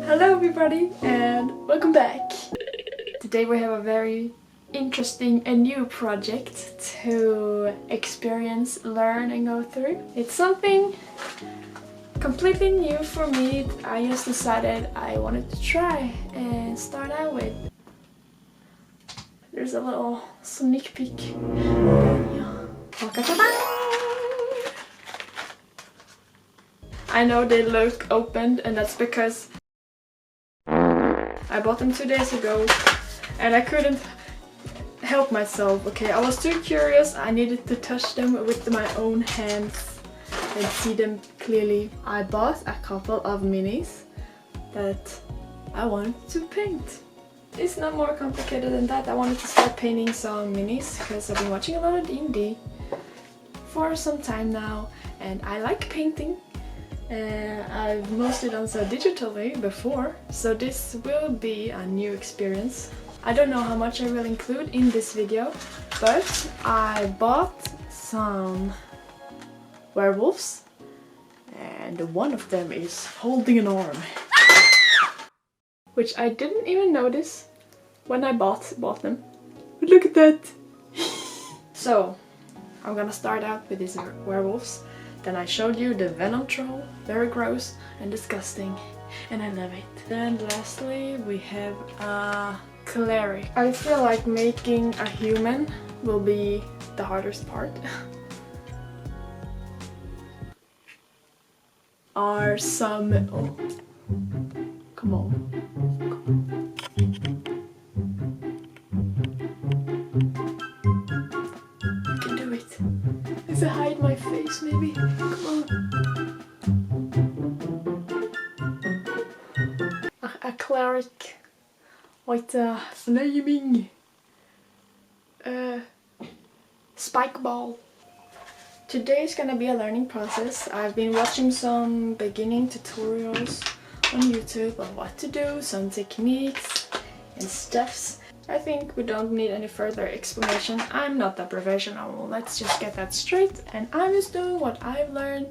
Hello everybody and welcome back! Today we have a very interesting and new project to experience, learn and go through. It's something completely new for me. I just decided I wanted to try and start out with. There's a little sneak peek. I know they look opened and that's because I bought them 2 days ago and I couldn't help myself. Okay, I was too curious. I needed to touch them with my own hands and see them clearly. I bought a couple of minis that I wanted to paint. It's not more complicated than that. I wanted to start painting some minis because I've been watching a lot of D&D for some time now and I like painting. I've mostly done so digitally before, so this will be a new experience. I don't know how much I will include in this video, but I bought some werewolves and one of them is holding an arm. Which I didn't even notice when I bought them. But look at that! So, I'm gonna start out with these werewolves. Then I showed you the Venom Troll, very gross and disgusting, and I love it. Then lastly we have a cleric. I feel like making a human will be the hardest part. Are some... oh, come on. I can do it. Does it hide my face maybe? Come on. A cleric with a flaming spike ball. Today is gonna be a learning process. I've been watching some beginning tutorials on YouTube on what to do, some techniques and stuffs. I think we don't need any further explanation. I'm not a professional, let's just get that straight. And I'm just doing what I've learned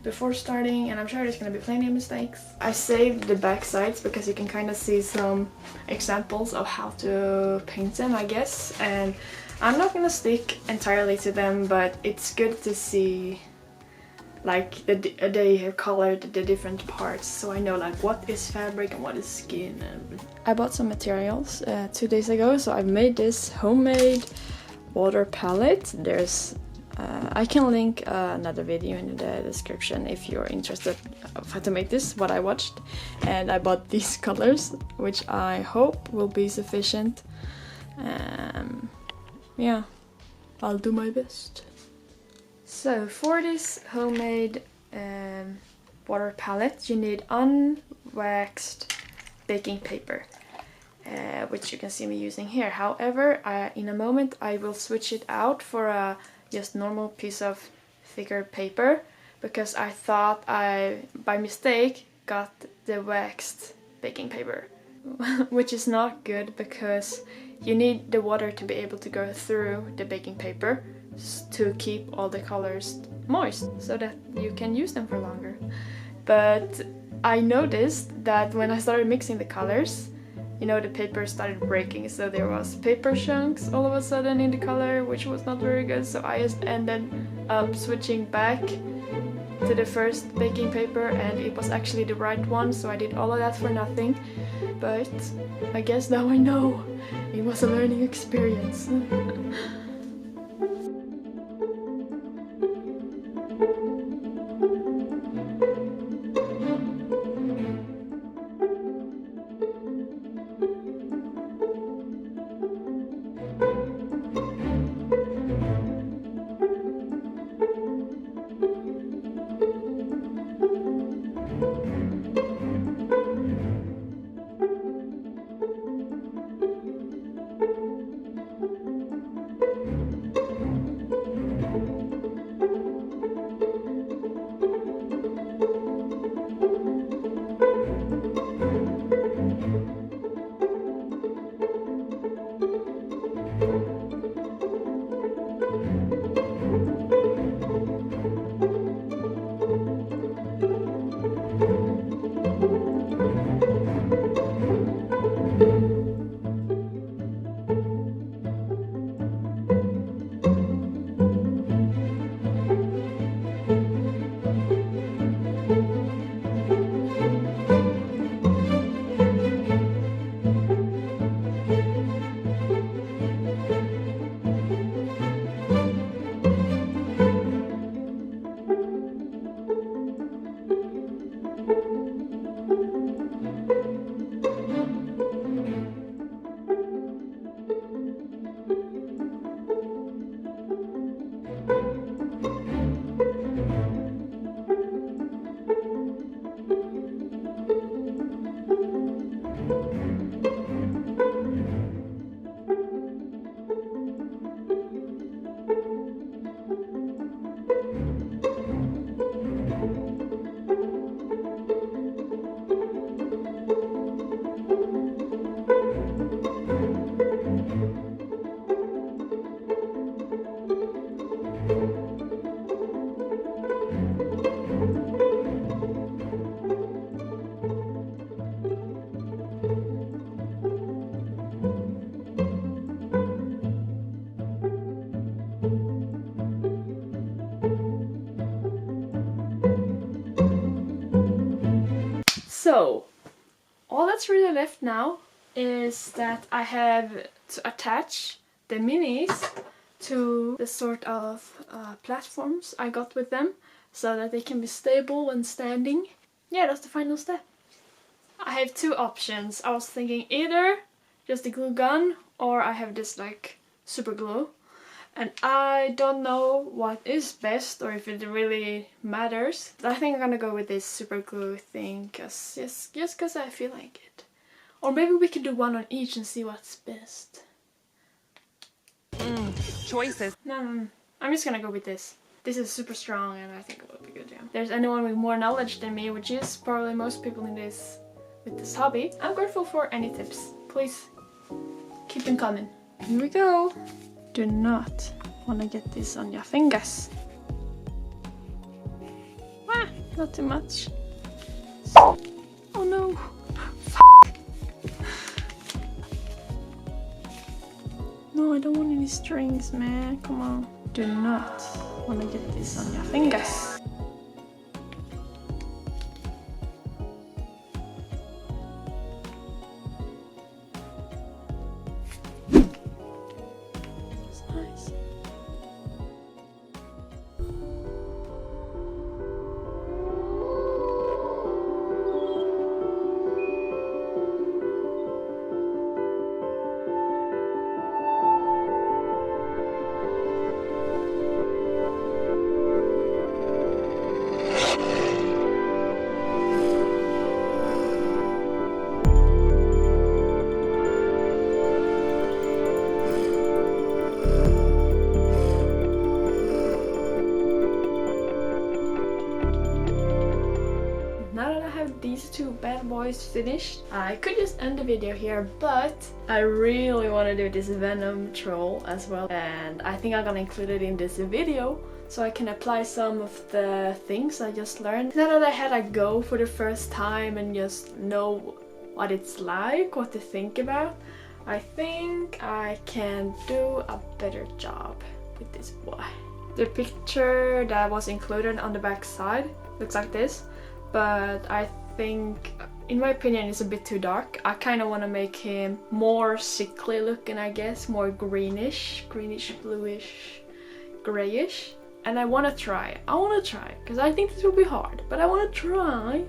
before starting, and I'm sure there's gonna be plenty of mistakes. I saved the back sides because you can kind of see some examples of how to paint them, I guess. And I'm not gonna stick entirely to them, but it's good to see like they have colored the different parts, so I know like what is fabric and what is skin. I bought some materials 2 days ago, so I've made this homemade water palette. There's I can link another video in the description if you're interested of how to make this, what I watched. And I bought these colors, which I hope will be sufficient. Yeah, I'll do my best. So for this homemade water palette you need unwaxed baking paper, which you can see me using here. However, in a moment I will switch it out for a just normal piece of thicker paper because I thought I by mistake got the waxed baking paper. Which is not good because you need the water to be able to go through the baking paper to keep all the colors moist so that you can use them for longer. But I noticed that when I started mixing the colors, you know, the paper started breaking, so there was paper chunks all of a sudden in the color, which was not very good. So I just ended up switching back to the first baking paper and it was actually the right one, so I did all of that for nothing. But I guess now I know it was a learning experience. So all that's really left now is that I have to attach the minis to the sort of platforms I got with them so that they can be stable when standing. Yeah, that's the final step. I have two options. I was thinking either just a glue gun or I have this like super glue. And I don't know what is best or if it really matters. I think I'm gonna go with this super glue thing just cause I feel like it. Or maybe we can do one on each and see what's best. Choices. No, I'm just gonna go with this. This is super strong and I think it will be good, yeah. If there's anyone with more knowledge than me, which is probably most people in this with this hobby, I'm grateful for any tips. Please keep them coming. Here we go. Do not want to get this on your fingers. Ah, not too much. Oh no. No, I don't want any strings, man. Come on. Do not want to get this on your fingers. That's nice. Now that I have these two bad boys finished, I could just end the video here, but I really want to do this Venom troll as well, and I think I'm gonna include it in this video so I can apply some of the things I just learned. Now that I had a go for the first time and just know what it's like, what to think about, I think I can do a better job with this boy. The picture that was included on the back side looks like this. But I think, in my opinion, it's a bit too dark. I kind of want to make him more sickly looking, I guess, more greenish, bluish, grayish. And I want to try, because I think this will be hard, but I want to try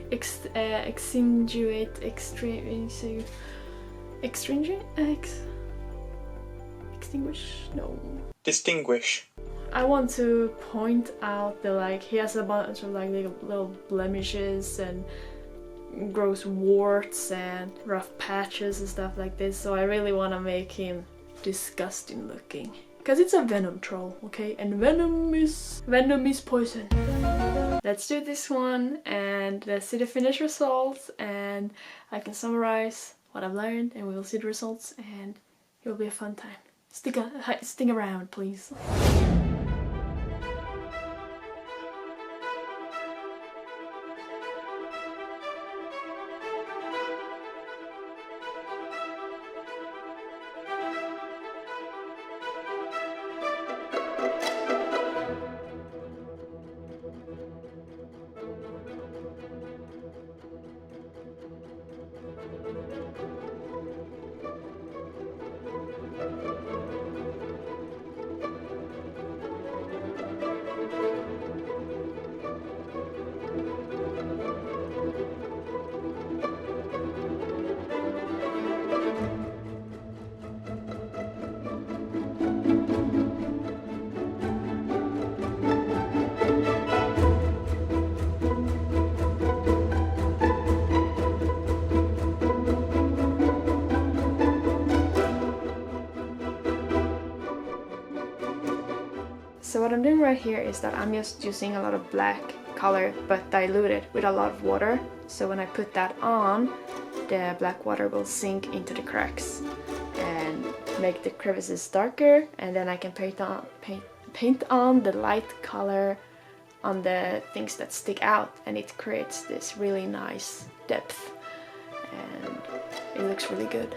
Distinguish. I want to point out that like he has a bunch of like little blemishes and gross warts and rough patches and stuff like this, so I really want to make him disgusting looking. Because it's a Venom troll, okay? And Venom is poison. Let's do this one and let's see the finished results, and I can summarize what I've learned and we will see the results and it will be a fun time. Stick around, please. So what I'm doing right here is that I'm just using a lot of black color but diluted with a lot of water. So when I put that on, the black water will sink into the cracks and make the crevices darker, and then I can paint on the light color on the things that stick out, and it creates this really nice depth and it looks really good.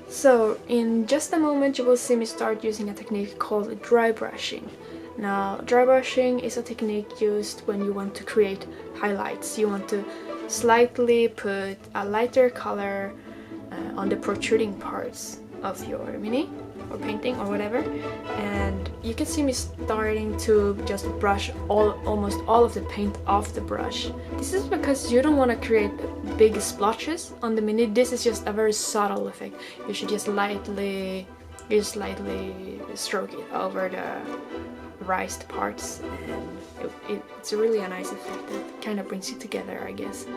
So in just a moment you will see me start using a technique called dry brushing. Now, dry brushing is a technique used when you want to create highlights. You want to slightly put a lighter color on the protruding parts of your mini or painting or whatever, and you can see me starting to just brush almost all of the paint off the brush. This is because you don't want to create big splotches on the mini. This is just a very subtle effect. You should just lightly stroke it over the raised parts, and it's really a nice effect that kind of brings it together, I guess.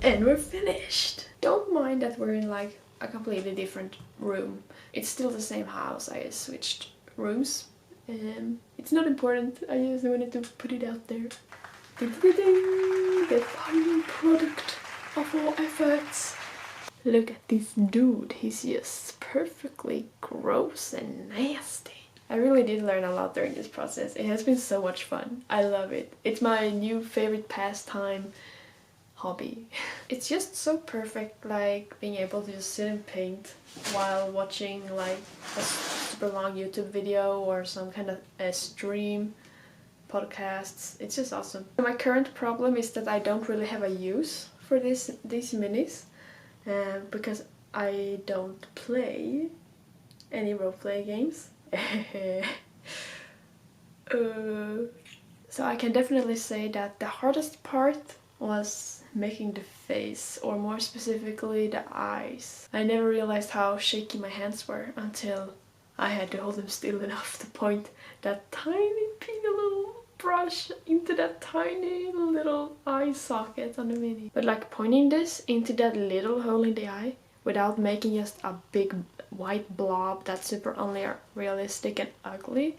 And we're finished! Don't mind that we're in like a completely different room. It's still the same house, I just switched rooms. It's not important, I just wanted to put it out there. The final product of our efforts. Look at this dude, he's just perfectly gross and nasty. I really did learn a lot during this process. It has been so much fun. I love it. It's my new favorite pastime hobby. It's just so perfect, like being able to just sit and paint while watching like a super long YouTube video or some kind of a stream, podcasts. It's just awesome. My current problem is that I don't really have a use for these minis because I don't play any roleplay games. So I can definitely say that the hardest part was making the face, or more specifically the eyes. I never realized how shaky my hands were until I had to hold them still enough to point that tiny little brush into that tiny little eye socket on the mini. But like pointing this into that little hole in the eye without making just a big white blob that's super unrealistic and ugly.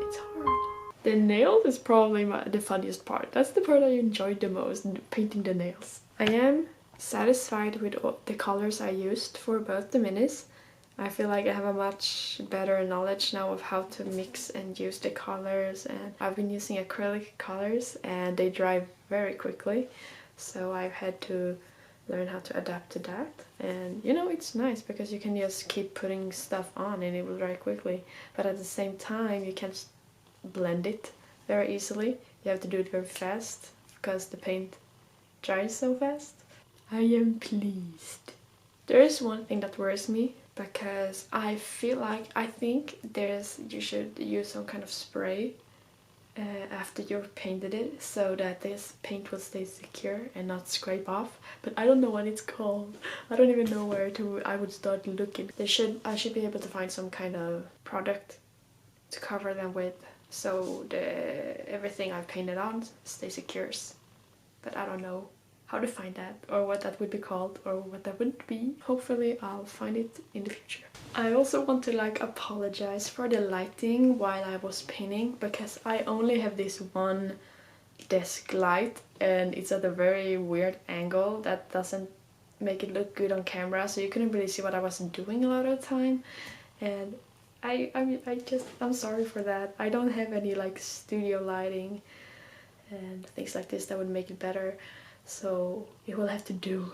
It's hard. The nail is probably the funniest part. That's the part I enjoyed the most, painting the nails. I am satisfied with the colors I used for both the minis. I feel like I have a much better knowledge now of how to mix and use the colors, and I've been using acrylic colors and they dry very quickly, so I've had to learn how to adapt to that. And you know, it's nice because you can just keep putting stuff on and it will dry quickly, but at the same time you can't blend it very easily. You have to do it very fast because the paint dries so fast. I am pleased. There is one thing that worries me, because I think you should use some kind of spray after you've painted it, so that this paint will stay secure and not scrape off. But I don't know what it's called. I don't even know where I would start looking. I should be able to find some kind of product to cover them with, so everything I've painted on stays secure. But I don't know how to find that, or what that would be called, or what that would be. Hopefully I'll find it in the future. I also want to apologize for the lighting while I was painting, because I only have this one desk light and it's at a very weird angle that doesn't make it look good on camera, so you couldn't really see what I was doing a lot of the time. And I'm sorry for that. I don't have any studio lighting and things like this that would make it better, so it will have to do.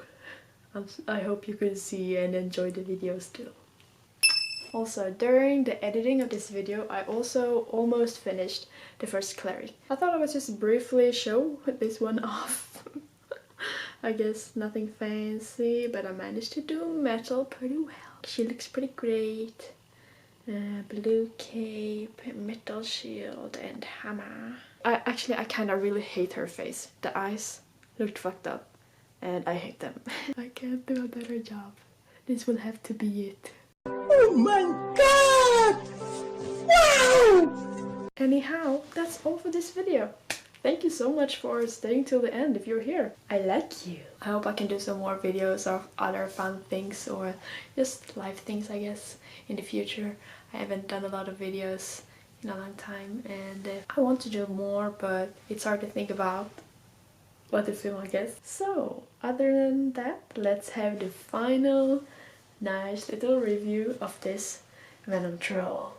I hope you can see and enjoy the video still. Also, during the editing of this video, I also almost finished the first cleric. I thought I would just briefly show this one off. I guess nothing fancy, but I managed to do metal pretty well. She looks pretty great. Blue cape, metal shield, and hammer. I kind of really hate her face. The eyes looked fucked up, and I hate them. I can't do a better job. This will have to be it. Oh my god! Wow! Anyhow, that's all for this video. Thank you so much for staying till the end if you're here. I like you. I hope I can do some more videos of other fun things or just life things, I guess, in the future. I haven't done a lot of videos in a long time, and I want to do more, but it's hard to think about what to film, I guess. So, other than that, let's have the final nice little review of this Venom Troll.